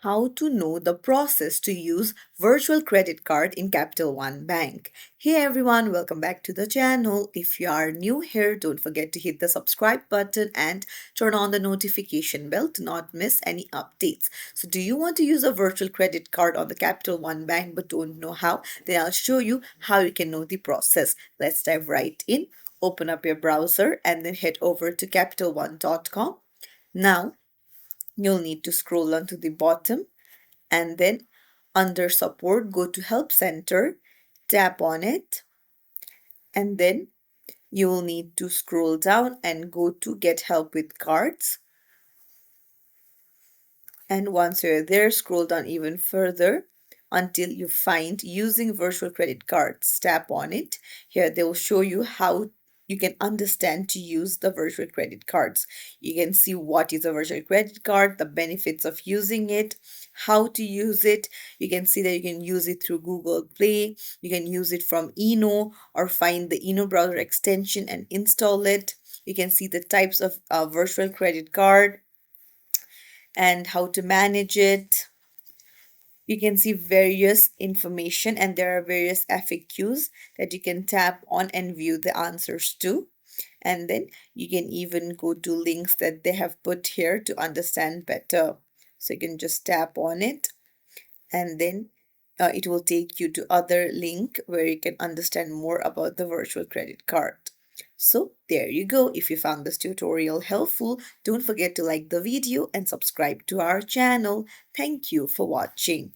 How to know the process to use virtual credit card in Capital One Bank. Hey everyone, welcome back to the channel. If you are new here, don't forget to hit the subscribe button and turn on the notification bell to not miss any updates. So do you want to use a virtual credit card on the Capital One Bank but don't know how? Then I'll show you how you can know the process. Let's dive right in. Open up your browser and then head over to capitalone.com. Now, you'll need to scroll on to the bottom and then under support, go to help center, tap on it, and then you will need to scroll down and go to get help with cards. And once you're there, scroll down even further until you find using virtual credit cards. Tap on it. Here they will show you how you can understand to use the virtual credit cards. You can see what is a virtual credit card, the benefits of using it, how to use it. You can see that you can use it through Google Play. You can use it from Eno or find the Eno browser extension and install it. You can see the types of virtual credit card and how to manage it. You can see various information and there are various FAQs that you can tap on and view the answers to. And then you can even go to links that they have put here to understand better. So you can just tap on it and then it will take you to other link where you can understand more about the virtual credit card. So there you go. If you found this tutorial helpful, don't forget to like the video and subscribe to our channel. Thank you for watching.